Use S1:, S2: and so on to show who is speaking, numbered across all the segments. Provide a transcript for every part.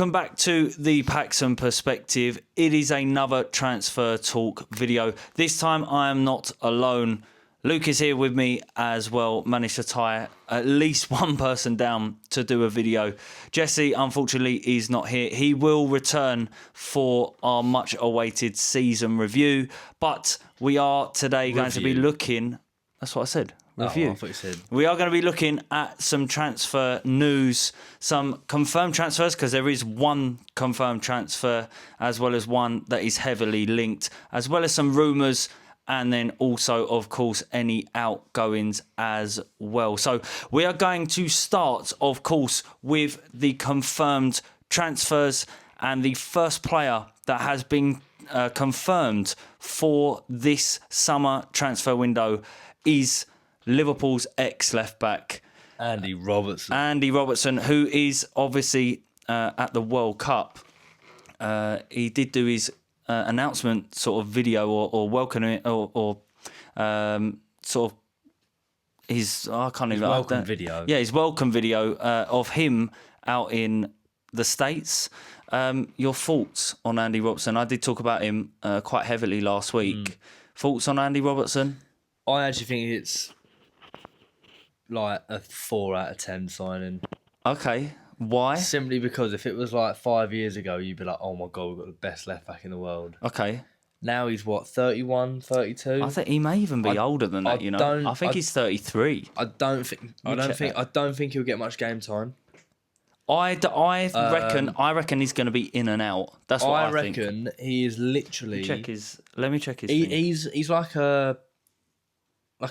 S1: Welcome back to the Paxson Perspective. It is another transfer talk video. This time I am not alone. Luke is here with me as well. Managed to tie at least one person down to do a video. Jesse, unfortunately, is not here. He will return for our much awaited season review. But we are today going to be looking... That's what I said. Review.
S2: Oh, I thought you said.
S1: We are going to be looking at some transfer news, some confirmed transfers, because there is one confirmed transfer, as well as one that is heavily linked, as well as some rumours, and then also, of course, any outgoings as well. So we are going to start, of course, with the confirmed transfers, and the first player that has been confirmed for this summer transfer window is Liverpool's ex-left-back,
S2: Andy Roberson.
S1: Andy Roberson, who is obviously at the World Cup. He did do his announcement sort of video or welcoming or sort of his... I can't even...
S2: welcome video.
S1: Yeah, his welcome video of him out in the States. Your thoughts on Andy Robertson? I did talk about him quite heavily last week. Thoughts on Andy Robertson?
S2: I actually think it's like a 4 out of 10 signing.
S1: Okay, why?
S2: Simply because if it was like 5 years ago, you'd be like, oh my God, we've got the best left back in the world.
S1: Okay.
S2: Now he's what, 31, 32?
S1: I think he may even be older than that, you know. I think he's 33.
S2: I don't think he'll get much game time.
S1: I reckon he's going to be in and out. That's what I think.
S2: I reckon he is literally...
S1: Let me check his thing.
S2: He's like a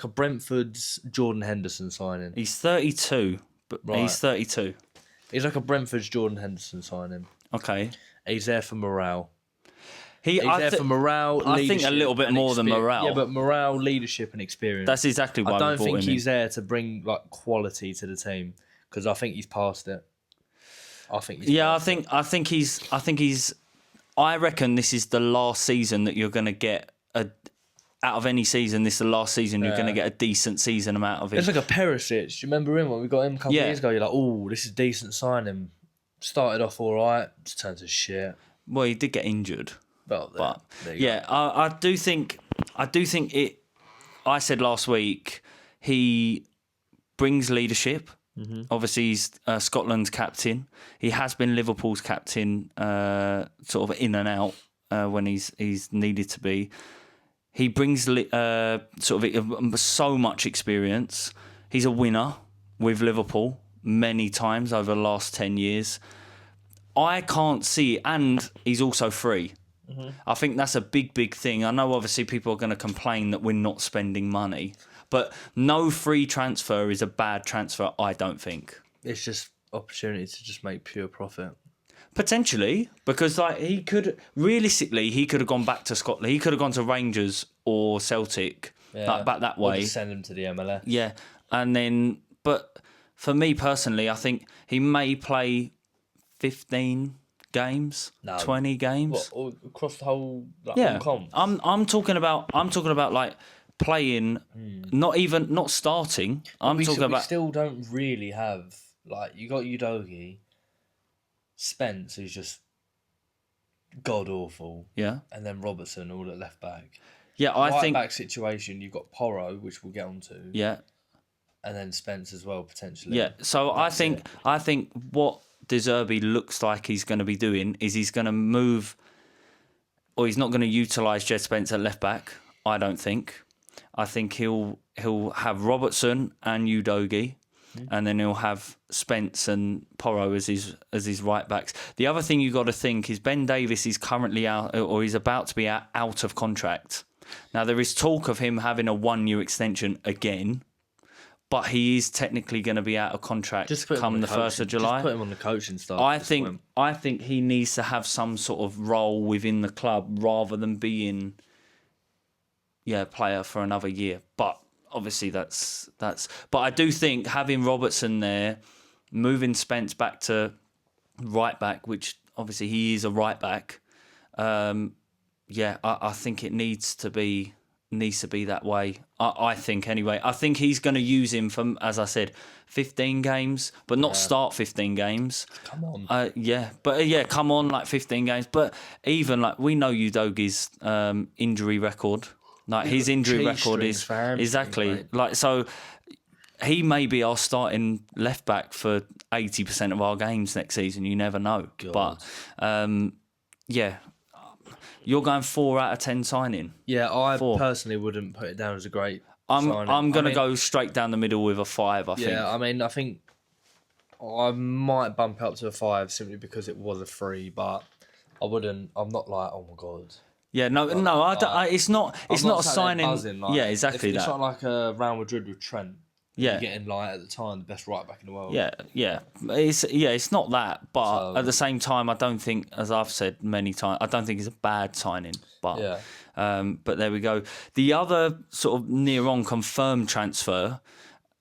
S2: Brentford's Jordan Henderson signing.
S1: He's 32, but
S2: Right.
S1: he's 32.
S2: He's like a Brentford's Jordan Henderson signing.
S1: Okay.
S2: He's there for morale.
S1: He's
S2: there for morale,
S1: I think a little bit more than morale.
S2: Yeah, but morale, leadership and experience.
S1: That's exactly why
S2: I don't
S1: we brought
S2: think
S1: him
S2: he's
S1: in.
S2: there to bring like quality to the team because I think he's past it.
S1: I reckon this is the last season that you're going to get out of any season. This is the last season you're going to get a decent season amount of him.
S2: It's like a Perisic. Do you remember him when we got him a couple of years ago? You're like, oh, this is decent signing. Started off all right, just turned to shit.
S1: Well, he did get injured.
S2: But
S1: yeah, I do think it. I said last week he brings leadership. Mm-hmm. Obviously, he's Scotland's captain. He has been Liverpool's captain, sort of in and out when he's needed to be. He brings sort of so much experience. He's a winner with Liverpool many times over the last 10 years. I can't see, and he's also free. Mm-hmm. I think that's a big thing. I know obviously people are going to complain that we're not spending money, but no free transfer is a bad transfer, I don't think.
S2: It's just opportunity to just make pure profit.
S1: Potentially, because like he could have gone back to Scotland. He could have gone to Rangers or Celtic, like back that way.
S2: Or just send him to the MLS.
S1: Yeah, and then, but for me personally, I think he may play 15 games, 20 games.
S2: What, across the whole
S1: comp? I'm talking about like playing, not starting. We
S2: still don't really have, like, you got Udogie, Spence, who's just god awful.
S1: Yeah.
S2: And then Robertson, all at left back.
S1: Yeah, I think
S2: right back situation, you've got Porro, which we'll get onto.
S1: Yeah.
S2: And then Spence as well, potentially.
S1: Yeah. So I think what De Zerbi looks like he's going to be doing is he's going to move, or he's not going to utilise Jed Spence at left back. I don't think. I think he'll have Robertson and Udogie, and then he'll have Spence and Porro as his right backs. The other thing you got to think is Ben Davies is currently out, or he's about to be out of contract. Now there is talk of him having a 1-year extension again, but he is technically going to be out of contract come the 1st of July.
S2: Just put him on the coaching staff.
S1: I think he needs to have some sort of role within the club rather than being player for another year. But obviously that's. But I do think having Robertson there, moving Spence back to right back, which obviously he is a right back. I think it needs to be needs to be that way. I think anyway. I think he's going to use him for, as I said, 15 games, but not start 15 games.
S2: Come on.
S1: Come on, like 15 games. But even like we know Udogi's injury record. Like his injury record is exactly mate. Like so. He may be our starting left back for 80% of our games next season. You never know. God. But you're going 4 out of 10 signing.
S2: Yeah, I personally wouldn't put it down as a great signing.
S1: I'm going to go straight down the middle with a 5, I think.
S2: Yeah, I think I might bump it up to a 5 simply because it was a 3, but I wouldn't. I'm not like, oh my God.
S1: Yeah, it's not a signing.
S2: Buzzing,
S1: yeah, exactly that.
S2: It's not like a Real Madrid with Trent. Yeah, you're getting like at the time the best right back in the world.
S1: It's not that, but at the same time, I don't think, as I've said many times, I don't think it's a bad signing. But but there we go. The other sort of near on confirmed transfer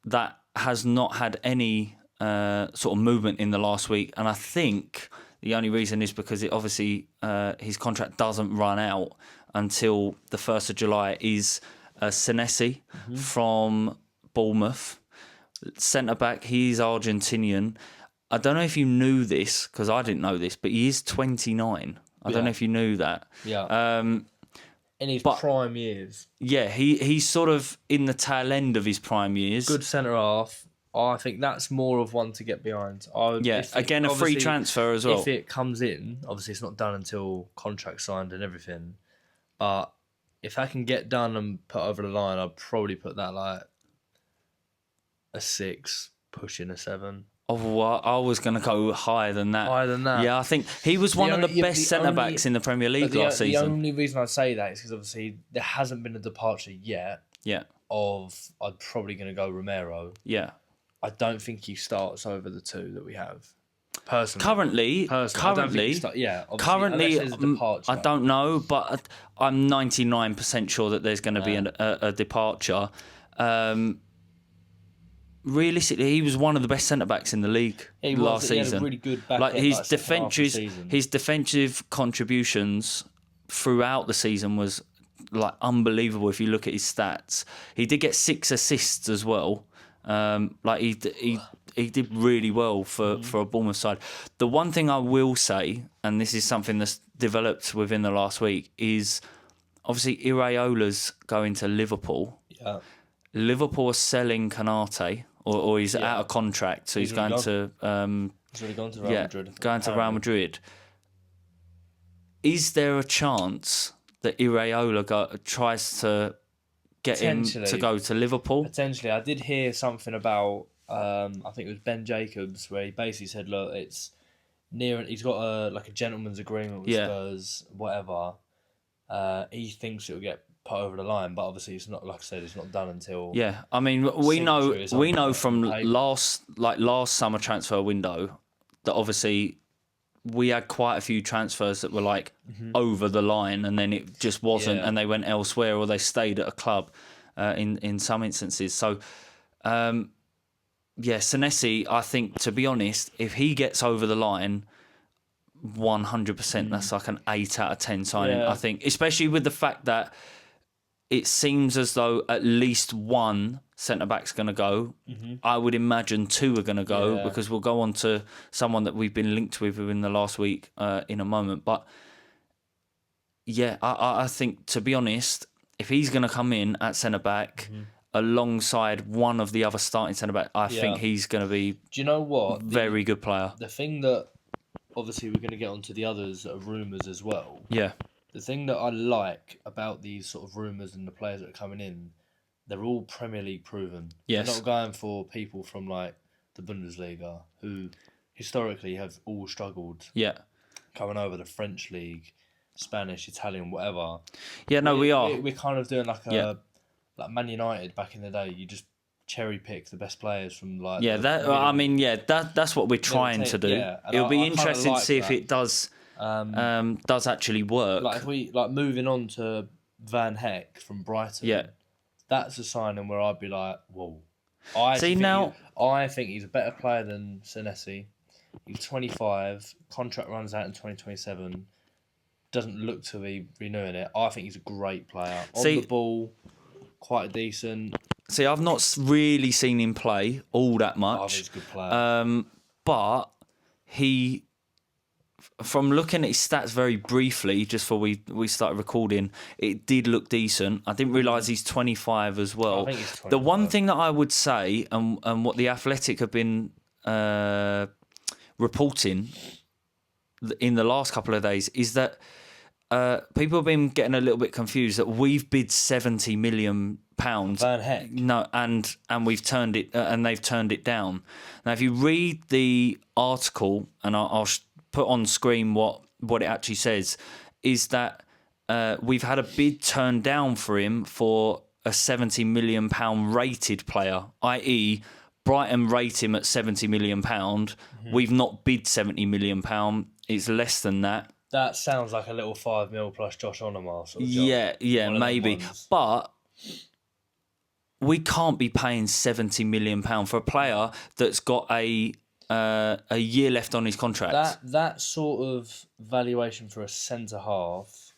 S1: that has not had any sort of movement in the last week, and I think the only reason is because it obviously his contract doesn't run out until the 1st of July. Is Senesi from Bournemouth, centre back. He's Argentinian. I don't know if you knew this because I didn't know this, but he is 29. I don't know if you knew that.
S2: Yeah. In his prime years.
S1: Yeah, he's sort of in the tail end of his prime years.
S2: Good centre half. I think that's more of one to get behind.
S1: Again, a free transfer as well.
S2: If it comes in, obviously it's not done until contract signed and everything. But if I can get done and put over the line, I'd probably put that like a 6, pushing a 7.
S1: Oh, I was going to go higher than that.
S2: Higher than that?
S1: Yeah, I think he was one of the best centre-backs in the Premier League last season.
S2: The only reason I say that is because obviously there hasn't been a departure yet.
S1: Yeah.
S2: I'm probably going to go Romero.
S1: Yeah.
S2: I don't think he starts over the 2 that we have. Personally.
S1: Currently, I don't know, but I'm 99% sure that there's going to be a departure. Realistically, he was one of the best centre backs in the league last season. He had a really good back like his defensive contributions throughout the season was like unbelievable. If you look at his stats, he did get 6 assists as well. He did really well for a Bournemouth side. The one thing I will say, and this is something that's developed within the last week, is obviously Iraola's going to Liverpool.
S2: Yeah.
S1: Liverpool are selling Kanate, or he's out of contract, so he's going to.
S2: He's already gone to Real Madrid.
S1: Going to Real Madrid. Is there a chance that Iraola tries to get him to go to Liverpool?
S2: Potentially. I did hear something about, I think it was Ben Jacobs, where he basically said, look, it's near, he's got a gentleman's agreement with Spurs, whatever. He thinks it'll get put over the line, but obviously it's not, like I said, it's not done until...
S1: Yeah, I mean, we know from last summer transfer window that obviously we had quite a few transfers that were like over the line, and then it just wasn't, and they went elsewhere or they stayed at a club in some instances. So, Senesi, I think, to be honest, if he gets over the line, 100%, that's like an 8 out of 10 signing, I think, especially with the fact that it seems as though at least one centre-back's going to go. I would imagine 2 are going to go because we'll go on to someone that we've been linked with in the last week in a moment. But yeah, I think, to be honest, if he's going to come in at centre-back alongside one of the other starting centre-back, I think he's going to be...
S2: Do you know what?
S1: Very good player.
S2: The thing that... Obviously, we're going to get onto the others that are rumours as well.
S1: Yeah.
S2: The thing that I like about these sort of rumours and the players that are coming in, they're all Premier League proven.
S1: Yes.
S2: They're not going for people from like the Bundesliga who historically have all struggled.
S1: Yeah.
S2: Coming over the French league, Spanish, Italian, whatever.
S1: Yeah, no, we are.
S2: We're kind of doing like like Man United back in the day. You just cherry pick the best players from like.
S1: Yeah, that's what we're trying to do. Yeah. It'll be interesting to see if it does actually work.
S2: Like if we moving on to Van Heck from Brighton.
S1: Yeah.
S2: That's a signing where I'd be like, whoa. I think he's a better player than Senesi. He's 25. Contract runs out in 2027. doesn't look to be renewing it. I think he's a great player. On
S1: See-
S2: the ball, quite decent.
S1: See, I've not really seen him play all that
S2: I think
S1: much.
S2: he's a good player.
S1: But he, from looking at his stats very briefly, just before we started recording, it did look decent. I didn't realise he's 25 as well.
S2: I think he's 25.
S1: The one thing that I would say, and what the Athletic have been reporting in the last couple of days, is that people have been getting a little bit confused that we've bid £70 million.
S2: Van Heck.
S1: No, and we've turned it, and they've turned it down. Now, if you read the article, and I'll put on screen what it actually says, is that we've had a bid turned down for him for a £70 million rated player, i.e., Brighton rate him at £70 million. We've not bid £70 million. It's less than that.
S2: That sounds like a little 5 mil plus Josh Onomar sort of job.
S1: Yeah, maybe. But we can't be paying £70 million for a player that's got a year left on his contract.
S2: That sort of valuation for a centre half,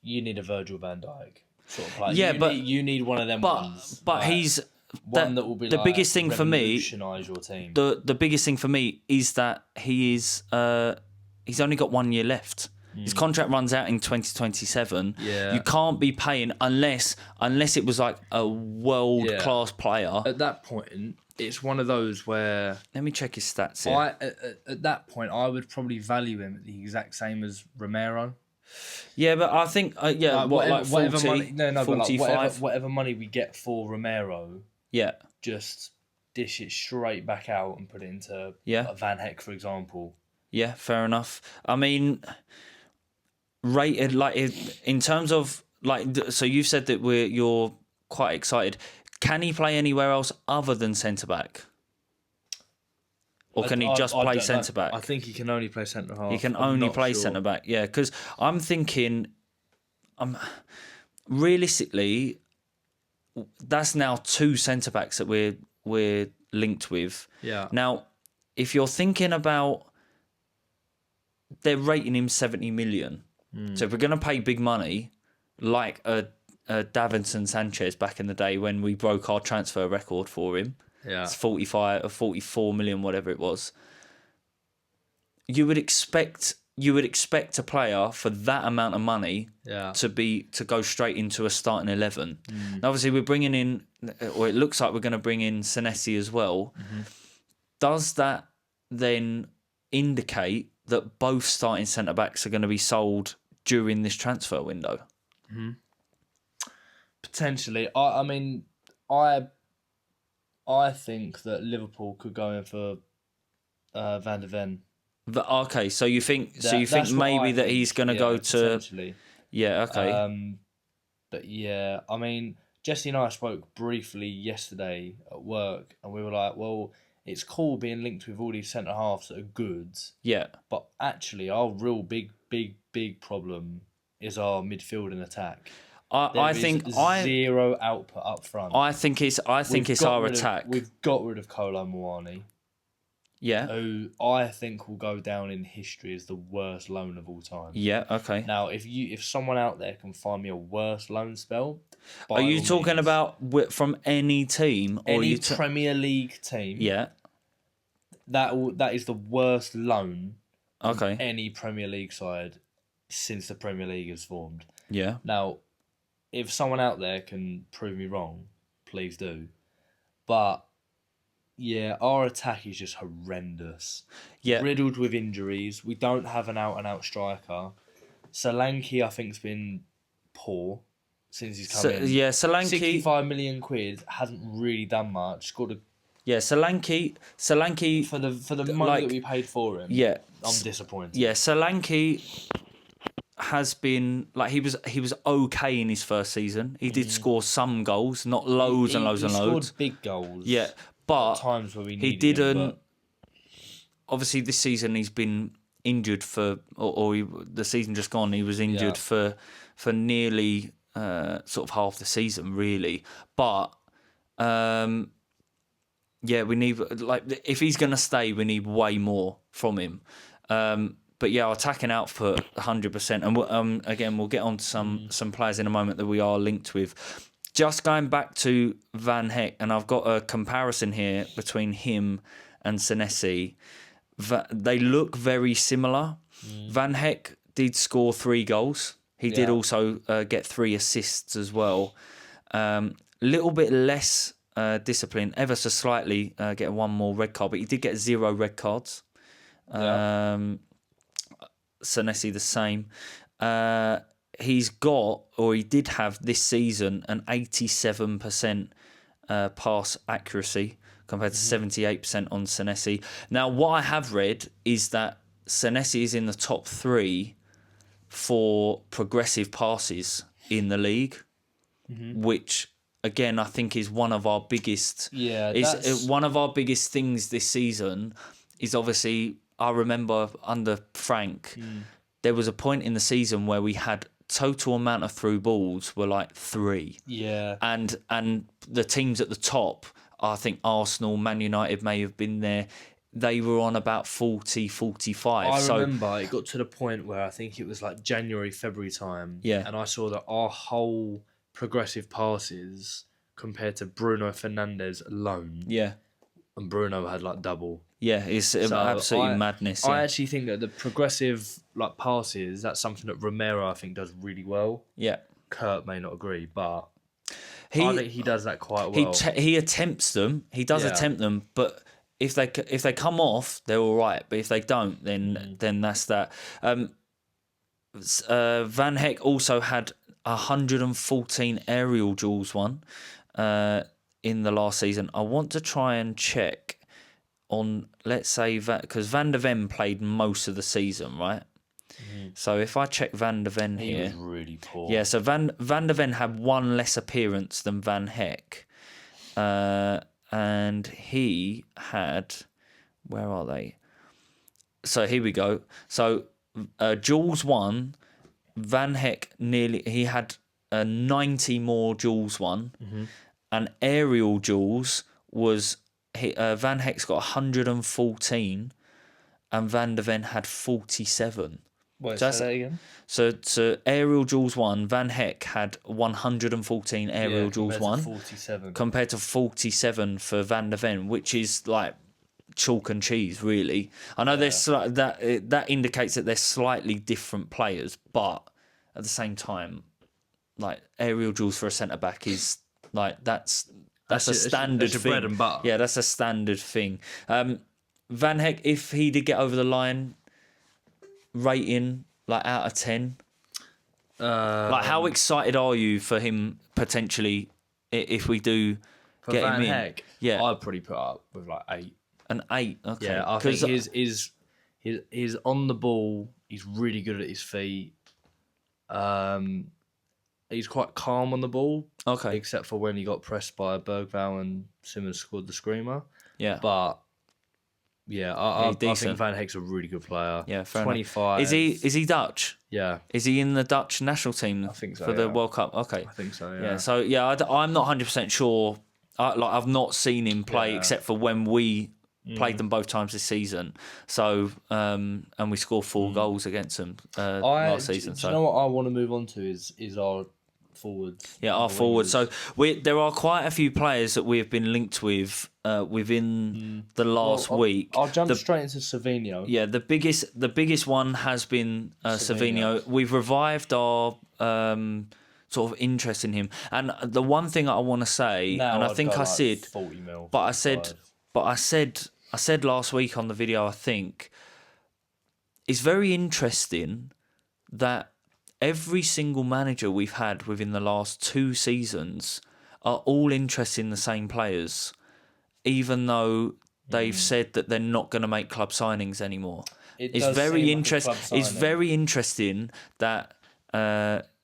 S2: you need a Virgil van Dijk sort of player.
S1: Yeah,
S2: you need one of them ones.
S1: But
S2: like,
S1: he's
S2: one that will be
S1: the biggest thing for me.
S2: Revolutionise your team.
S1: The biggest thing for me is that he's only got 1 year left. His contract runs out in 2027.
S2: Yeah.
S1: You can't be paying unless it was like a world class player.
S2: At that point, it's one of those where
S1: Let me check his stats here.
S2: at that point I would probably value him at the exact same as Romero.
S1: Yeah, but I think
S2: whatever
S1: 40,
S2: money, but
S1: 45?
S2: whatever money we get for Romero,
S1: Yeah.
S2: just dish it straight back out and put it into Van Heck, for example.
S1: Yeah, fair enough. I mean, rated like in terms of like, so you've said that you're quite excited. Can he play anywhere else other than centre back, or can he just play centre back?
S2: I think he can only play centre half.
S1: He can only play centre back. Yeah, because I'm thinking, realistically, that's now 2 centre backs that we're linked with.
S2: Yeah.
S1: Now, if you're thinking about, they're rating him 70 million. So if we're going to pay big money, like a Davinson Sanchez back in the day when we broke our transfer record for him, it's 45 or 44 million, whatever it was. You would expect a player for that amount of money to go straight into a starting 11. Now, obviously, we're bringing in, or it looks like we're going to bring in Senesi as well. Does that then indicate that both starting centre backs are going to be sold during this transfer window?
S2: Potentially. I mean, I think that Liverpool could go in for Van der Ven.
S1: Okay, so you think maybe that he's going to go to? Yeah. Okay.
S2: But yeah, I mean, Jesse and I spoke briefly yesterday at work, and we were like, well, it's cool being linked with all these centre halves that are good. Yeah. But actually, our real big problem is our midfield and attack.
S1: I think
S2: zero output up front.
S1: I think it's our attack.
S2: We've got rid of Kolo Muani.
S1: Yeah.
S2: Who I think will go down in history as the worst loan of all time.
S1: Yeah. Okay.
S2: Now, if someone out there can find me a worse loan spell,
S1: are you talking about from any team or
S2: any Premier League team?
S1: Yeah.
S2: That is the worst loan.
S1: Okay.
S2: From any Premier League side since the Premier League is formed.
S1: Yeah.
S2: Now, if someone out there can prove me wrong, please do. But yeah, our attack is just horrendous. Yeah. Riddled with injuries. We don't have an out-and-out striker. Solanke, I think, has been poor since he's come in.
S1: Yeah, Solanke...
S2: 65 million quid, hasn't really done much. Scored a...
S1: Yeah, Solanke...
S2: For the money that we paid for him,
S1: yeah,
S2: I'm disappointed.
S1: Yeah, Solanke has been... Like, he was okay in his first season. He did score some goals, not loads and loads and loads.
S2: He scored big goals.
S1: Yeah, but
S2: times where we
S1: he didn't. Obviously, this season he's been injured for, the season just gone. He was injured for nearly sort of half the season, really. But yeah, we need if he's going to stay, we need way more from him. But yeah, attacking output 100%. And again, we'll get on to some players in a moment that we are linked with. Just going back to Van Heck, and I've got a comparison here between him and Senesi. They look very similar. Van Heck did score 3 goals. He did also get 3 assists as well. Little bit less discipline, ever so slightly, get 1 more red card, but he did get 0 red cards. Senesi the same. He's got, or he did have this season, an 87% pass accuracy compared to 78% on Senesi. Now, what I have read is that Senesi is in the top 3 for progressive passes in the league, which again I think is one of our biggest.
S2: Yeah,
S1: one of our biggest things this season. Is obviously, I remember under Frank, there was a point in the season where we had total amount of through balls were like 3.
S2: Yeah,
S1: and the teams at the top, I think Arsenal, Man United may have been there. They were on about 40, 45.
S2: I remember it got to the point where I think it was like January, February time.
S1: Yeah.
S2: And I saw that our whole progressive passes compared to Bruno Fernandes alone.
S1: Yeah.
S2: And Bruno had like double.
S1: Yeah, it's absolutely madness. Yeah.
S2: I actually think that the progressive like passes, that's something that Romero I think does really well.
S1: Yeah.
S2: Kurt may not agree, but I think he does that quite well.
S1: He attempts them. He does attempt them, but if they come off, they're all right. But if they don't, then that's that. Van Heck also had 114 aerial duels won in the last season. I want to try and check on, let's say, because Van der Ven played most of the season, right? So if I check Van der Ven here...
S2: He was really poor.
S1: Yeah, so Van der Ven had 1 less appearance than Van Heck. And he had... Where are they? So here we go. So duels won, Van Heck he had 90 more duels won. And aerial duels was... Van Heck's got 114 and Van der Ven had 47.
S2: Wait, say that again?
S1: So aerial duels won, Van Heck had 114 aerial duels won
S2: 47
S1: compared to 47 for Van der Ven, which is like chalk and cheese, really. I know there's that indicates that they're slightly different players, but at the same time, like aerial duels for a centre back is like that's a standard thing.
S2: Bread and butter.
S1: Yeah, that's a standard thing. Van Heck, if he did get over the line, rating like out of 10. Like, how excited are you for him potentially if we do get
S2: Van
S1: him in?
S2: Heck,
S1: Yeah,
S2: I'd probably put up with like 8.
S1: An 8. Okay,
S2: Yeah, I think he's on the ball. He's really good at his feet. He's quite calm on the ball.
S1: Okay.
S2: Except for when he got pressed by Bergvall and Simmons scored the screamer.
S1: Yeah.
S2: But yeah, I think
S1: decent.
S2: Van Heck's a really good player.
S1: Yeah, fair
S2: 25.
S1: enough. Is he Dutch?
S2: Yeah.
S1: Is he in the Dutch national team?
S2: I think so,
S1: for the
S2: yeah.
S1: World Cup. Okay.
S2: I think so. Yeah.
S1: Yeah. So yeah, I'm not 100% sure. I've not seen him play except for when we played them both times this season. So and we scored 4 goals against them last season.
S2: Do you know what I want to move on to is our forwards.
S1: Yeah, our forwards. So there are quite a few players that we have been linked with within the last week.
S2: I'll jump straight into Savinho.
S1: Yeah, the biggest one has been Savinho. We've revived our sort of interest in him. And the one thing I want to say,
S2: Now
S1: and I
S2: I'd
S1: think
S2: go
S1: I
S2: like
S1: said,
S2: 40 mil,
S1: but
S2: 45.
S1: I said last week on the video, I think it's very interesting that every single manager we've had within the last 2 seasons are all interested in the same players, even though they've said that they're not going to make club signings anymore. It's very interesting. It's very interesting that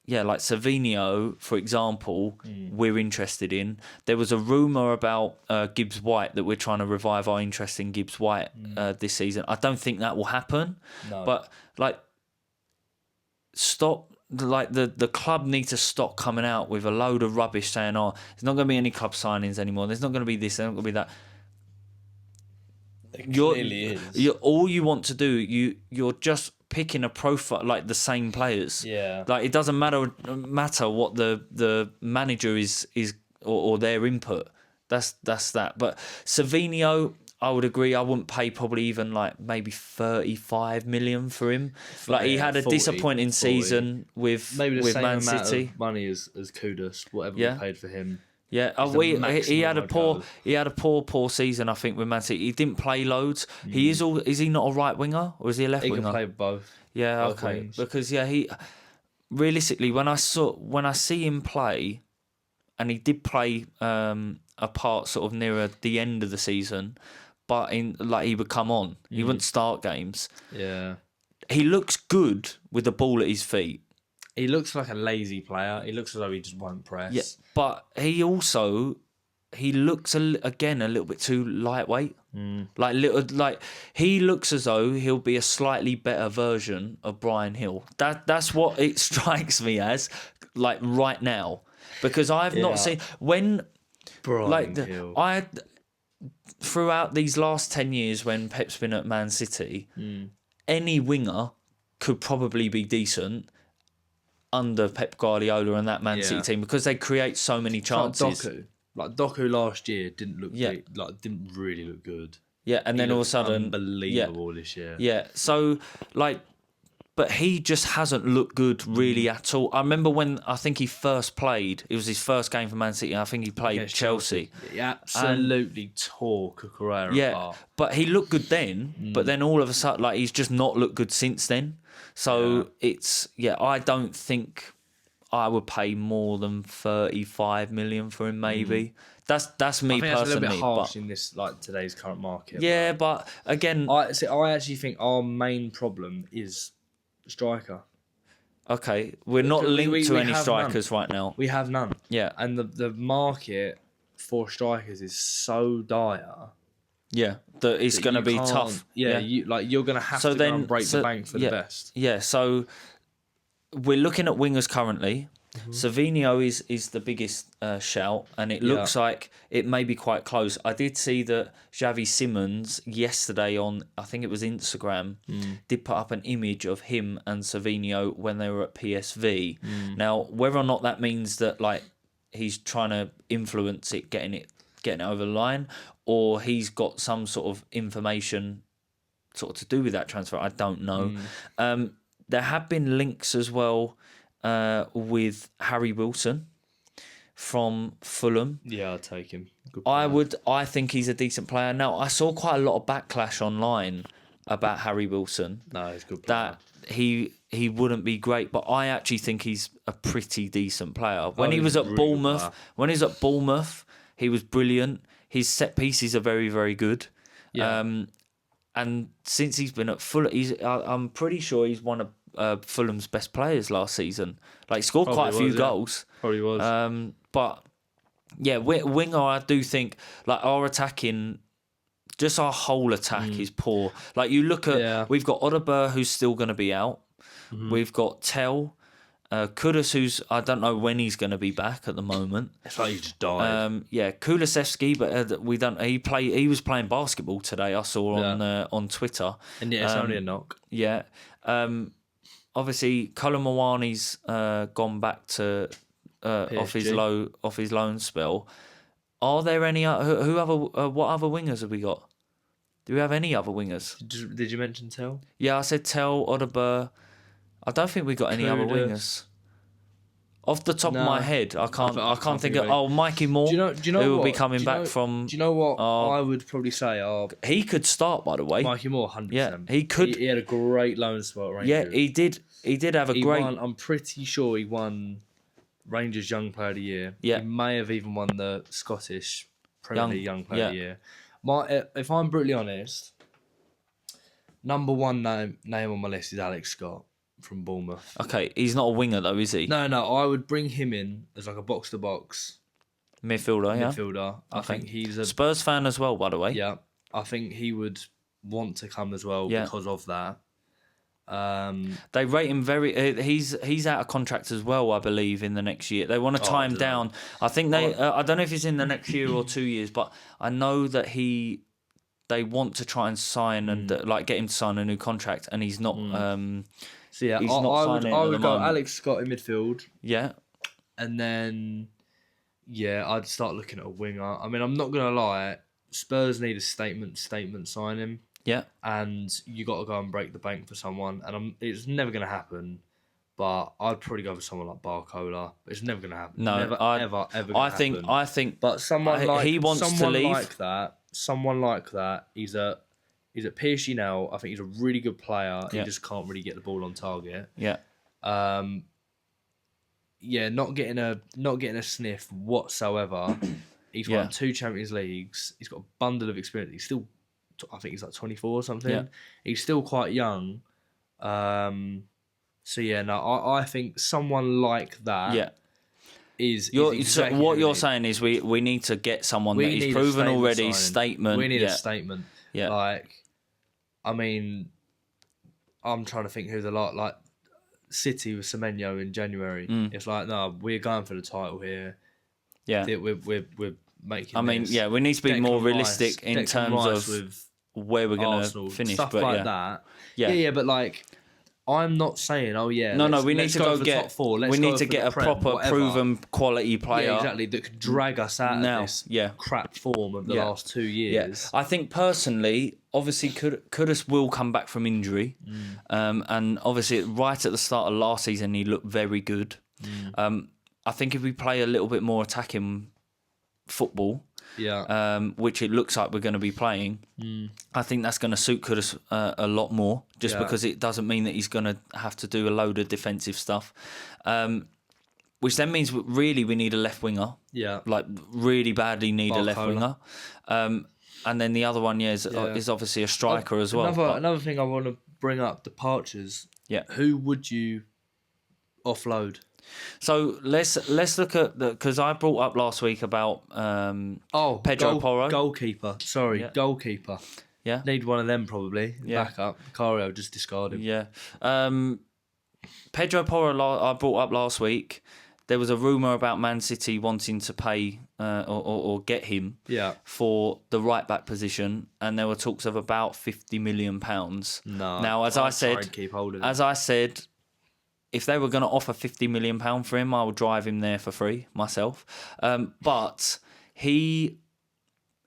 S1: like Savinho, for example, we're interested in. There was a rumour about Gibbs White that we're trying to revive our interest in Gibbs White this season. I don't think that will happen.
S2: No.
S1: But stop. Like the club need to stop coming out with a load of rubbish saying, "Oh, there's not going to be any club signings anymore. There's not going to be this. There's not going to be that."
S2: It clearly is.
S1: All you want to do, you're just picking a profile like the same players.
S2: Yeah.
S1: Like it doesn't matter what the manager is or their input. That's that. But Savinho, I would agree. I wouldn't pay probably even like maybe 35 million for him. Like he had a
S2: 40,
S1: disappointing
S2: 40.
S1: season with
S2: Maybe the same
S1: Man
S2: amount
S1: City.
S2: of money as Kudus, whatever we paid for him.
S1: Yeah, he had a poor season. I think with Man City, he didn't play loads. Is he not a right winger or is he a left winger?
S2: He can play both.
S1: Yeah,
S2: both
S1: okay.
S2: wings.
S1: Because he realistically, when I see him play, and he did play a part sort of nearer the end of the season, but he would come on. He wouldn't start games.
S2: Yeah,
S1: he looks good with the ball at his feet.
S2: He looks like a lazy player. He looks as though he just won't press.
S1: Yeah, but he looks again a little bit too lightweight. Like he looks as though he'll be a slightly better version of Brian Hill. That's what it strikes me as, like right now, because I've not seen when
S2: Brian Hill.
S1: Throughout these last 10 years when Pep's been at Man City, any winger could probably be decent under Pep Guardiola and that Man City team because they create so many chances.
S2: Like Doku last year didn't really look good.
S1: Yeah, and then all of a sudden,
S2: unbelievable this year.
S1: Yeah, so but he just hasn't looked good really at all. I remember when I think he first played. It was his first game for Man City. And I think he played Chelsea.
S2: He absolutely tore Cucurella apart.
S1: But he looked good then. But then all of a sudden, he's just not looked good since then. So I don't think I would pay more than 35 million for him. Maybe that's me personally.
S2: That's a little bit harsh in this today's current market.
S1: Yeah, but again,
S2: I actually think our main problem is striker.
S1: Okay, we're not linked to any strikers right now.
S2: We have none.
S1: Yeah,
S2: and the market for strikers is so dire.
S1: Yeah, that it's going to be tough.
S2: Yeah, you're going to have to go and break the bank for the best.
S1: Yeah, so we're looking at wingers currently. Savinho is the biggest shout, and it looks like it may be quite close. I did see that Xavi Simons yesterday on, I think it was Instagram, did put up an image of him and Savinho when they were at PSV. Now, whether or not that means that he's trying to influence it, getting it over the line, or he's got some sort of information sort of to do with that transfer, I don't know. There have been links as well with Harry Wilson from Fulham.
S2: Yeah, I'll take him.
S1: I think he's a decent player. Now, I saw quite a lot of backlash online about Harry Wilson.
S2: No, he's a good player.
S1: That he wouldn't be great, but I actually think he's a pretty decent player. When he was at Bournemouth, he was brilliant. His set pieces are very, very good. Yeah. And since he's been at Fulham, I'm pretty sure he's one of Fulham's best players last season. He scored quite a few goals.
S2: Probably was.
S1: But yeah, winger, I do think our attacking, just our whole attack is poor. You look at, we've got Odegaard who's still going to be out. We've got Tell. Kudus, who's I don't know when he's going to be back at the moment.
S2: It's like he just died.
S1: Kulusevski, but we don't. He was playing basketball today. I saw on Twitter.
S2: And it's only a knock.
S1: Yeah. Obviously, Colin Mawani's gone back to off his loan spell. Are there any what other wingers have we got? Do we have any other wingers?
S2: Did you mention Tell?
S1: Yeah, I said Tell, Odegaard. I don't think we got any other wingers. Off the top of my head, I can't think of. Oh, Mikey Moore.
S2: Do you know
S1: who will be coming back from?
S2: Do you know what I would probably say?
S1: He could start, by the way.
S2: Mikey Moore, 100%.
S1: Yeah, he could.
S2: He had a great loan spell at Rangers.
S1: Yeah, he did. He did have a great.
S2: I'm pretty sure he won Rangers Young Player of the Year.
S1: Yeah,
S2: he may have even won the Scottish Premier League Young Player of the Year. If I'm brutally honest, number one name on my list is Alex Scott from Bournemouth.
S1: Okay, he's not a winger though, is he?
S2: No, I would bring him in as a box-to-box
S1: midfielder.
S2: I think he's a
S1: Spurs fan as well, by the way.
S2: Yeah, I think he would want to come as well because of that.
S1: They rate him very. He's out of contract as well, I believe, in the next year. They want to tie him down. I think they. I don't know if it's in the next year or 2 years, but I know that he they want to try and sign and like get him to sign a new contract, and he's not.
S2: So yeah,
S1: he's
S2: I
S1: not
S2: would
S1: signing at the
S2: go
S1: moment.
S2: Alex Scott in midfield,
S1: Yeah,
S2: and then I'd start looking at a winger. I mean, I'm not gonna lie, Spurs need a statement signing.
S1: yeah.
S2: And you got to go and break the bank for someone, and it's never gonna happen. But I'd probably go for someone like Barcola. But it's never gonna happen.
S1: No,
S2: never, ever gonna happen.
S1: I think.
S2: But
S1: He wants to leave.
S2: Someone like that. He's at PSG now. I think he's a really good player.
S1: Yeah.
S2: He just can't really get the ball on target.
S1: Yeah,
S2: Not getting a sniff whatsoever. He's won 2 Champions Leagues. He's got a bundle of experience. He's still, I think he's like 24 or something.
S1: Yeah.
S2: He's still quite young. I think someone like that.
S1: yeah.
S2: Is
S1: So
S2: exactly
S1: what
S2: who
S1: you're
S2: we need.
S1: saying is we need to get someone
S2: We
S1: that
S2: need
S1: he's
S2: a
S1: proven
S2: statement
S1: already.
S2: signing.
S1: Statement.
S2: We need a statement.
S1: Yeah.
S2: Like, I mean, I'm trying to think who the like City with Semenyo in January. It's like, no, we're going for the title here.
S1: Yeah.
S2: We're making.
S1: I mean,
S2: this.
S1: we need to be more realistic in
S2: Declan
S1: terms
S2: Rice
S1: of
S2: with
S1: where we're going
S2: Arsenal,
S1: to finish.
S2: stuff
S1: But
S2: like that.
S1: Yeah.
S2: But like, I'm not saying,
S1: we need to go
S2: for
S1: get
S2: top 4.
S1: we need to get a
S2: Prem,
S1: proper
S2: whatever.
S1: proven quality player.
S2: Yeah, exactly. That could drag us out
S1: Now,
S2: of this
S1: yeah.
S2: crap form of the last 2 years.
S1: I think personally, obviously, Kudus will come back from injury, and obviously, right at the start of last season, he looked very good. I think if we play a little bit more attacking football, which it looks like we're going to be playing, I think that's going to suit Kudus a lot more, just because it doesn't mean that he's going to have to do a load of defensive stuff. Which then means really we need a left winger. Yeah. Like really badly need a left winger. And then the other one, is obviously a striker as well.
S2: Another thing I want to bring up, departures. Yeah. Who would you offload?
S1: So let's look at because I brought up last week about Pedro Porro.
S2: Goalkeeper. Sorry, goalkeeper.
S1: Yeah.
S2: Need one of them probably. Backup. Vicario, just discard him.
S1: Yeah. Pedro Porro I brought up last week. There was a rumour about Man City wanting to pay or get him for the right back position, and there were talks of about £50 million.
S2: No.
S1: Now, as I said, if they were going to offer £50 million for him, I would drive him there for free myself. But it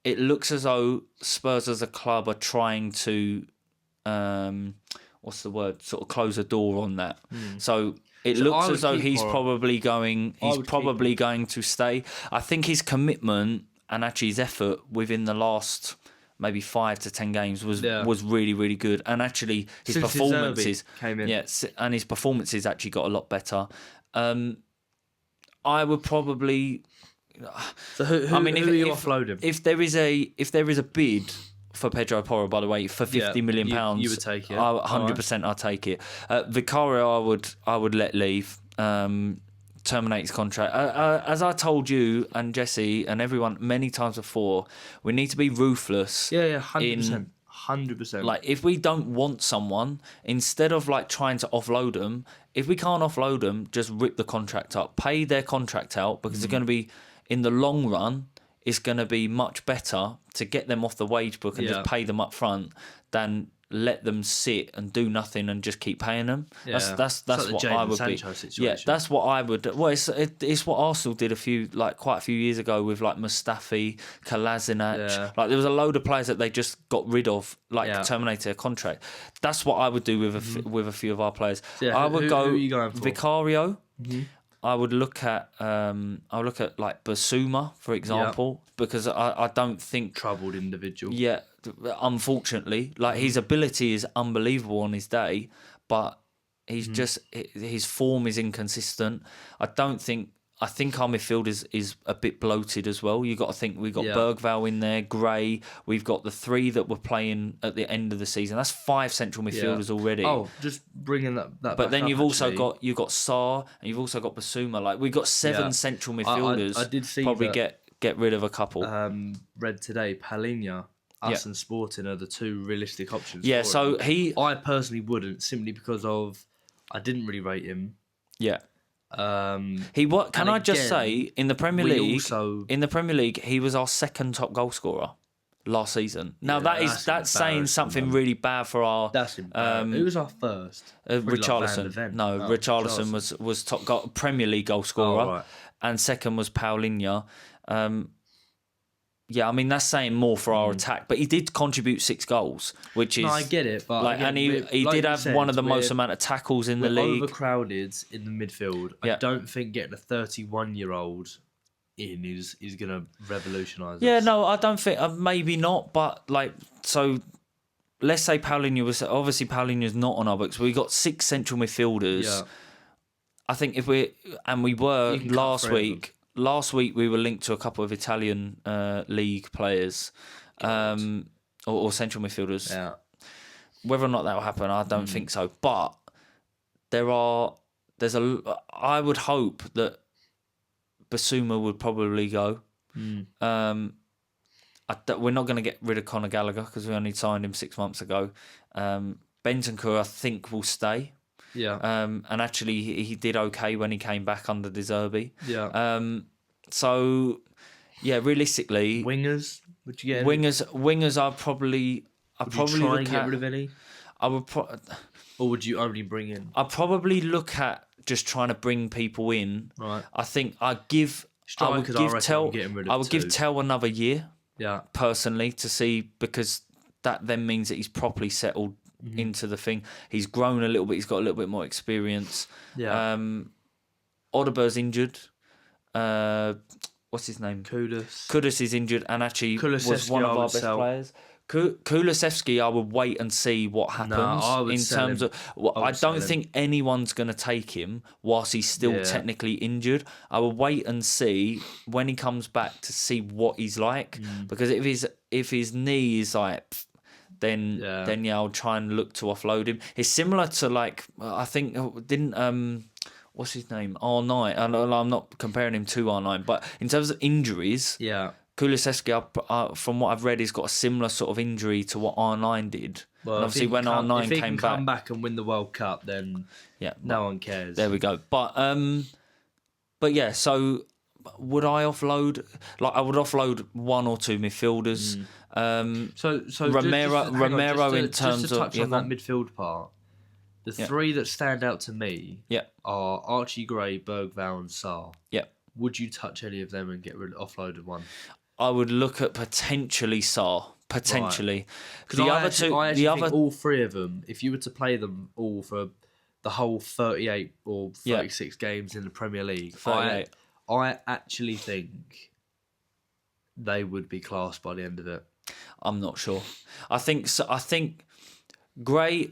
S1: looks as though Spurs as a club are trying to, sort of close a door on that. So it looks as though he's probably going to stay. I think his commitment and actually his effort within the last maybe 5 to 10 games was really, really good. And actually his performances
S2: came in.
S1: And his performances actually got a lot better. I would probably
S2: So who are you offloading?
S1: If there is a bid for Pedro Porro, by the way, for £50 million,
S2: you would take it.
S1: 100% I'll take it. Vicario, I would let leave. Terminate his contract. As I told you and Jesse and everyone many times before, we need to be ruthless.
S2: 100%.
S1: Like, if we don't want someone, instead of like trying to offload them, if we can't offload them, just rip the contract up, pay their contract out, because they're going to be, in the long run, it's going to be much better to get them off the wage book and just pay them up front than let them sit and do nothing and just keep paying them. That's like what I would be. That's what I would. Well, it's what Arsenal did quite a few years ago with like Mustafi, Kolasinac. Like, there was a load of players that they just got rid of, terminated their contract. That's what I would do with a few of our players. I would go
S2: who are you going for?
S1: Vicario. I would look at like Basuma, for example, because I don't think
S2: troubled individual.
S1: Yeah, unfortunately, like, his ability is unbelievable on his day, but he's just his form is inconsistent. I think our midfield is a bit bloated as well. You got to think we've got Bergvall in there, Gray. We've got the 3 that were playing at the end of the season. That's 5 central midfielders already.
S2: Oh, just bringing that.
S1: But then you've also got Sarr and you've also got Basuma. Like, we've got 7 central midfielders.
S2: I did see
S1: probably get rid of a couple.
S2: Read today, Palhinha, and Sporting are the 2 realistic options.
S1: Yeah,
S2: for
S1: so
S2: him. I personally wouldn't, simply because I didn't really rate him.
S1: Yeah. In the Premier League, he was our second top goal scorer last season. Now
S2: Yeah,
S1: that's saying something really bad for our.
S2: That's embarrassing. Who was our first?
S1: Richarlison. No, Richarlison was top Premier League goal scorer,
S2: right.
S1: and second was Paulinho. Yeah, I mean that's saying more for our attack, but he did contribute 6 goals, which is
S2: I get it, but
S1: like,
S2: again,
S1: and he
S2: like
S1: did
S2: you
S1: have
S2: said,
S1: one of the most amount of tackles in the league.
S2: Overcrowded in the midfield.
S1: Yeah.
S2: I don't think getting a 31-year-old in is going to revolutionise.
S1: Yeah,
S2: us.
S1: no, I don't think maybe not, but like so. Let's say Paulinho's not on our books. We got 6 central midfielders.
S2: Yeah.
S1: I think if we were
S2: You can cut 3 of them.
S1: Last week we were linked to a couple of Italian league players, or central midfielders.
S2: Yeah.
S1: Whether or not that will happen, I don't think so. But I would hope that Basuma would probably go. We're not going to get rid of Conor Gallagher because we only signed him 6 months ago. Bentancur, I think, will stay.
S2: Yeah.
S1: And actually, he did okay when he came back under De Zerbi.
S2: Yeah.
S1: So, yeah, realistically,
S2: Wingers? Would you get
S1: wingers? I'd probably
S2: try and get rid of any?
S1: I would,
S2: or would you only bring in?
S1: I'd probably look at just trying to bring people in.
S2: Right.
S1: I think I would give Tell another year.
S2: Yeah.
S1: Personally, to see, because that then means that he's properly settled into the thing. He's grown a little bit. He's got a little bit more experience.
S2: Yeah.
S1: Odeber's injured. What's his name? Kudus is injured, and actually was one of our best players. Kulusevski, I would wait and see what happens in terms of. I don't think anyone's going to take him whilst he's still technically injured. I will wait and see when he comes back to see what he's like, because if his knee is like, then I'll try and look to offload him. It's similar to, like, I think what's his name? R9. I'm not comparing him to R9, but in terms of injuries, Kulusevski, from what I've read, he's got a similar sort of injury to what R9 did. Well, and obviously, when R9
S2: if he
S1: came
S2: come back and win the World Cup, then no one cares.
S1: There we go. But yeah. So would I offload? Like, I would offload 1 or 2 midfielders.
S2: So
S1: Romero in terms
S2: just to touch
S1: of
S2: on that midfield part. The 3 that stand out to me are Archie Gray, Bergvall, and Sarr.
S1: Yeah.
S2: Would you touch any of them and offloaded one?
S1: I would look at potentially Sarr. Potentially.
S2: Because I think all 3 of them, if you were to play them all for the whole 38 or 36 games in the Premier League, I actually think they would be classed by the end of it.
S1: I'm not sure. I think Gray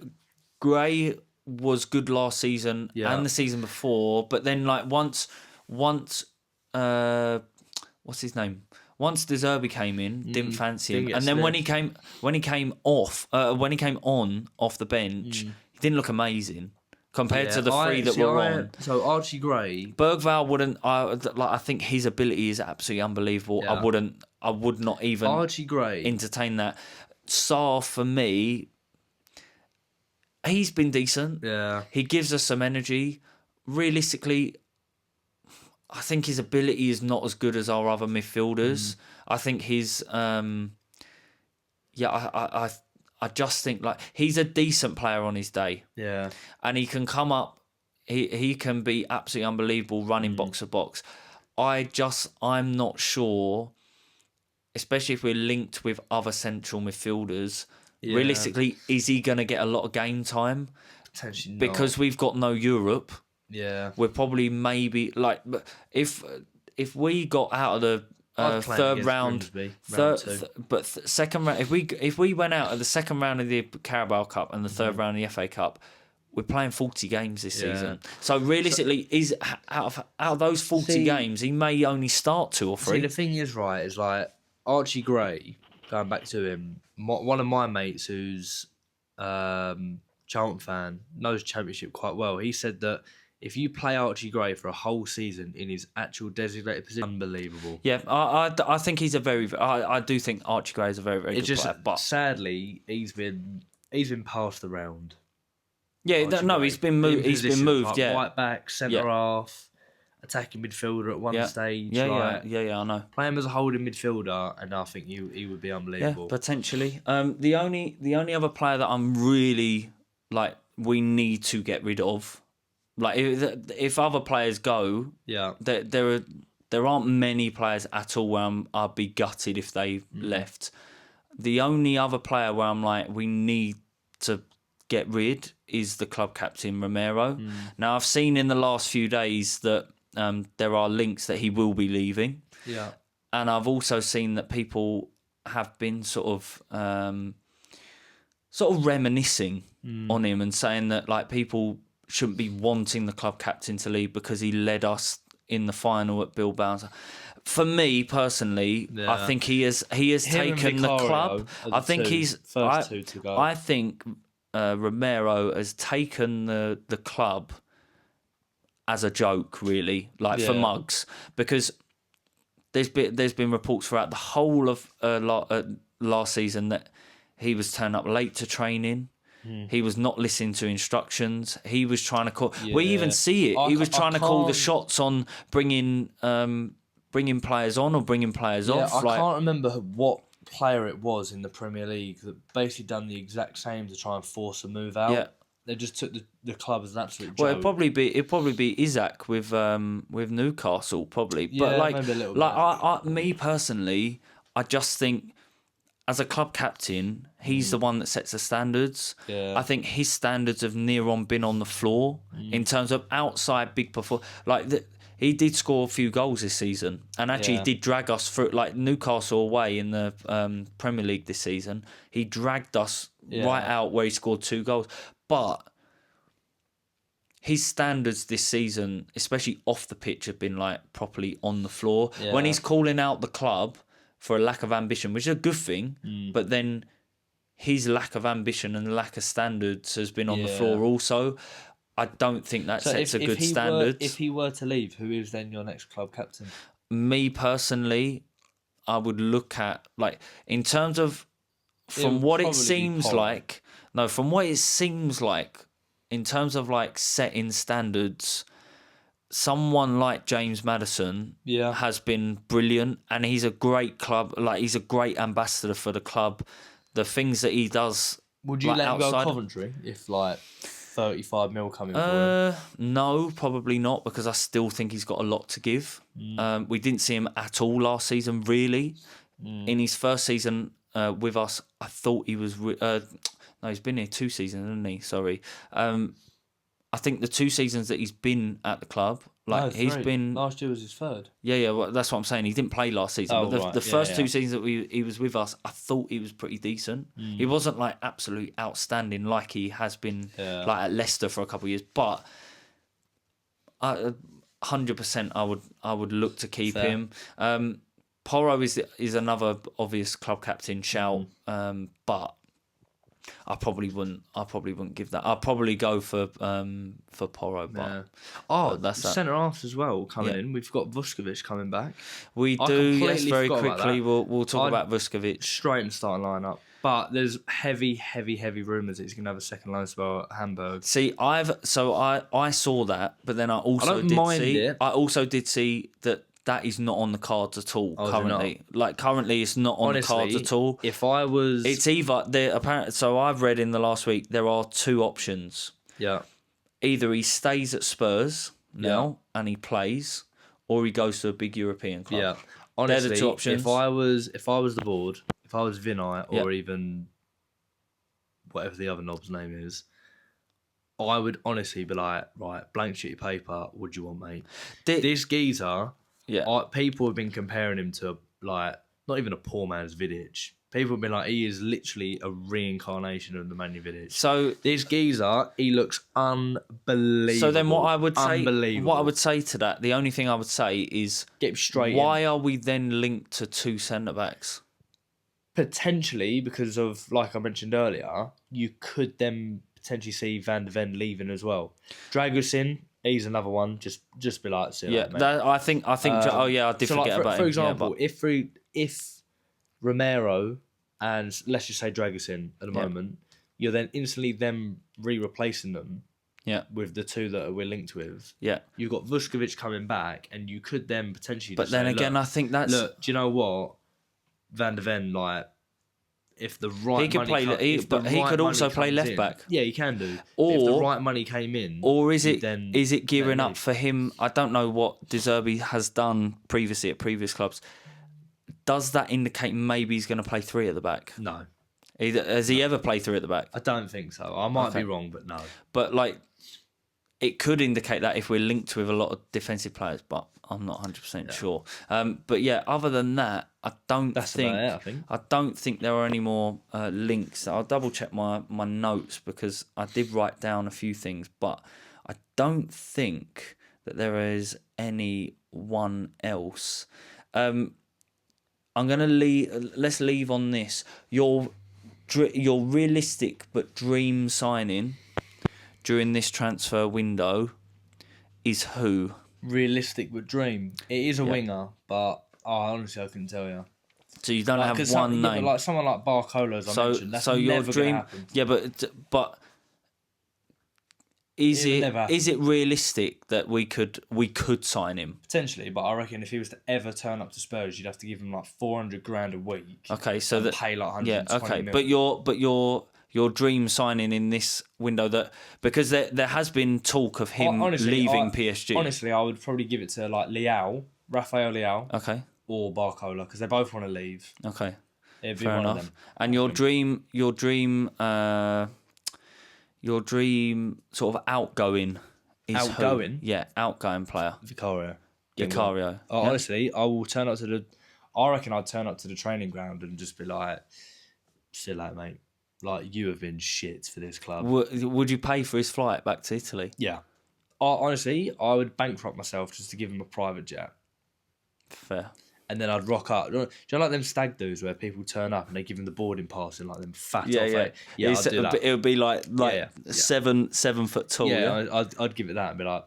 S1: was good last season and the season before, but then, like, once what's his name? Once De Zerbi came in, didn't fancy him, and then when he came on off the bench, he didn't look amazing compared to the 3 that were on.
S2: So Archie Gray,
S1: Bergvall wouldn't. I think his ability is absolutely unbelievable.
S2: Yeah.
S1: I would not even
S2: Archie Gray
S1: entertain that. Sarr, for me, he's been decent.
S2: Yeah,
S1: he gives us some energy. Realistically, I think his ability is not as good as our other midfielders. I think his, I just think, like, he's a decent player on his day.
S2: Yeah,
S1: and he can come up. He can be absolutely unbelievable running box to box. I'm not sure, especially if we're linked with other central midfielders. Yeah. Realistically, is he going to get a lot of game time?
S2: Potentially not.
S1: Because we've got no Europe.
S2: Yeah,
S1: we're probably maybe, like, if we got out of the third round, second round, if we went out of the second round of the Carabao Cup and the third round of the FA Cup, we're playing 40 games this season. So realistically, is out of those 40 games, he may only start 2 or 3.
S2: See, the thing is, right, is like Archie Gray. Going back to him, one of my mates who's Charlton fan knows Championship quite well. He said that if you play Archie Gray for a whole season in his actual designated position, unbelievable.
S1: Yeah, I think he's I do think Archie Gray is a very, very good player. But
S2: sadly, he's been passed around.
S1: Yeah, he's been moved. He's been moved.
S2: Like right back, centre half, attacking midfielder at one stage.
S1: Yeah,
S2: like,
S1: I know.
S2: Play him as a holding midfielder, and I think he would be unbelievable.
S1: Yeah, potentially. The only other player that I'm really like we need to get rid of, like if other players go, there aren't many players at all where I'd be gutted if they left. The only other player where I'm like we need to get rid is the club captain Romero. Now I've seen in the last few days that there are links that he will be leaving.
S2: Yeah.
S1: And I've also seen that people have been sort of reminiscing on him and saying that like people shouldn't be wanting the club captain to leave because he led us in the final at Bilbao. For me personally, I think he has taken the club. I think he's
S2: first two to go.
S1: I think Romero has taken the club as a joke, really, like for mugs, because there's been reports throughout the whole of last season that he was turning up late to training. He was not listening to instructions. He was trying to call. We even see it. He was trying to call the shots on bringing players on or bringing players off.
S2: I can't remember what player it was in the Premier League that basically done the exact same to try and force a move out. Yeah. They just took the club as an absolute joke.
S1: Well, it'd probably be Isaac with Newcastle, probably. But like,
S2: maybe a little
S1: bit. Me personally, I just think as a club captain, he's the one that sets the standards.
S2: Yeah.
S1: I think his standards have near on been on the floor in terms of outside big performance. He did score a few goals this season, and actually did drag us through. Like Newcastle away in the Premier League this season, he dragged us right out where he scored 2 goals. But his standards this season, especially off the pitch, have been like properly on the floor. Yeah. When he's calling out the club for a lack of ambition, which is a good thing, but then his lack of ambition and lack of standards has been on the floor also. I don't think that sets a good standard.
S2: If he were to leave, who is then your next club captain?
S1: Me personally, I would look at, like, in terms of from what it seems like, in terms of like setting standards, someone like James Maddison has been brilliant, and he's a great he's a great ambassador for the club. The things that he does.
S2: Would you let him go Coventry if 35 mil coming for him?
S1: No, probably not, because I still think he's got a lot to give. We didn't see him at all last season, really. In his first season with us, I thought he was... no, he's been here 2 seasons, hasn't he? Sorry. I think the 2 seasons that he's been at the club, he's been...
S2: Last year was his 3rd.
S1: Yeah, well, that's what I'm saying. He didn't play last season. But the first 2 seasons that he was with us, I thought he was pretty decent. He wasn't like absolutely outstanding like he has been like at Leicester for a couple of years. But 100% I would look to keep him. Porro is another obvious club captain shout, but I probably wouldn't give that. I'd probably go for Porro, but that's that.
S2: Centre half as well coming in. We've got Vuskovic coming back.
S1: We do, yes. Very quickly, we'll talk about Vuskovic
S2: straight in the starting lineup. But there's heavy rumours that he's going to have a second loan spell at Hamburg.
S1: See, I saw that, but then I also did see that is not on the cards at all currently. Currently, it's not on the cards at all.
S2: If I was...
S1: It's either... apparently. So I've read in the last week, there are 2 options.
S2: Yeah.
S1: Either he stays at Spurs now and he plays, or he goes to a big European club.
S2: Yeah. Honestly,
S1: they're the 2 options.
S2: If I was the board, if I was Vinay or even whatever the other knob's name is, I would honestly be like, right, blank sheet of paper, what do you want, mate? This geezer... Yeah, people have been comparing him to not even a poor man's Vidic. People have been like, he is literally a reincarnation of the Nemanja Vidic. So this geezer, he looks unbelievable.
S1: So then, what I would say to that, the only thing I would say is,
S2: get him straight.
S1: Why are we then linked to 2 centre backs?
S2: Potentially because of, like I mentioned earlier, you could then potentially see Van de Ven leaving as well. Dragusin. He's another one. Just be like, see
S1: yeah. I think. I did forget about him.
S2: For example, if Romero and let's just say Dragusin at the moment, you're then instantly them replacing them.
S1: Yeah.
S2: with the two that we're linked with.
S1: Yeah.
S2: You've got Vuskovic coming back, and you could then potentially.
S1: But
S2: just
S1: then
S2: say,
S1: again,
S2: look,
S1: I think that's
S2: look. Do you know what, Van der Ven, like, if the right
S1: he could
S2: money,
S1: play, but he could also play left back.
S2: Yeah, he can do.
S1: Or
S2: but if the right money came in,
S1: or is it
S2: then
S1: gearing up for him? I don't know what De Zerbi has done previously at previous clubs. Does that indicate maybe he's going to play three at the back?
S2: No.
S1: Has he ever played three at the back?
S2: I don't think so. I might be wrong, but no.
S1: But like, it could indicate that if we're linked with a lot of defensive players, but I'm not 100% sure. But yeah, other than that, I don't think there are any more links. I'll double check my notes because I did write down a few things, but I don't think that there is anyone else. I'm gonna leave. Let's leave on this. Your realistic but dream signing during this transfer window is who?
S2: Realistic but dream. It is a winger, but honestly, I couldn't tell you.
S1: So you don't have one name.
S2: But like someone like Barcola, as I mentioned, that's never going to happen.
S1: Yeah, but is it realistic that we could sign him?
S2: Potentially, but I reckon if he was to ever turn up to Spurs, you'd have to give him like 400 grand a week.
S1: Okay, so that
S2: pay like 120
S1: million.
S2: But
S1: your dream signing in this window, that because there has been talk of him leaving PSG.
S2: Honestly, I would probably give it to like Rafael Leao.
S1: Okay.
S2: Or Barcola, because they both want to leave.
S1: Okay.
S2: It'd be
S1: Fair
S2: one
S1: enough.
S2: of them.
S1: And your dream sort of outgoing is
S2: outgoing?
S1: Who? Yeah, outgoing player.
S2: Vicario.
S1: Honestly,
S2: I will turn up to I reckon I'd turn up to the training ground and just be like, "Still out, mate. Like, you have been shit for this club."
S1: Would you pay for his flight back to Italy?
S2: Yeah. Honestly, I would bankrupt myself just to give him a private jet.
S1: Fair.
S2: And then I'd rock up. Do you know like them stag do's where people turn up and they give them the boarding pass and like them fat off? Yeah, I'd do that.
S1: It would be like 7 foot tall.
S2: Yeah, I'd give it that and be like,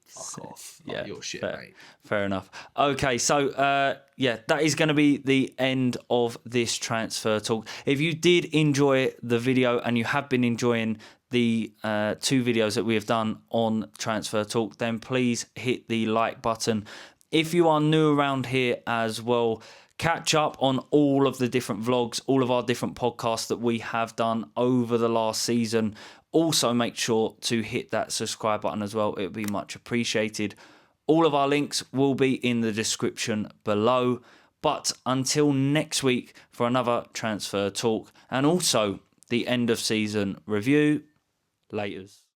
S2: fuck off. Like, you're shit, mate.
S1: Fair enough. Okay, so that is going to be the end of this transfer talk. If you did enjoy the video and you have been enjoying the 2 videos that we have done on transfer talk, then please hit the like button. If you are new around here as well, catch up on all of the different vlogs, all of our different podcasts that we have done over the last season. Also, make sure to hit that subscribe button as well. It would be much appreciated. All of our links will be in the description below. But until next week for another transfer talk and also the end of season review, laters.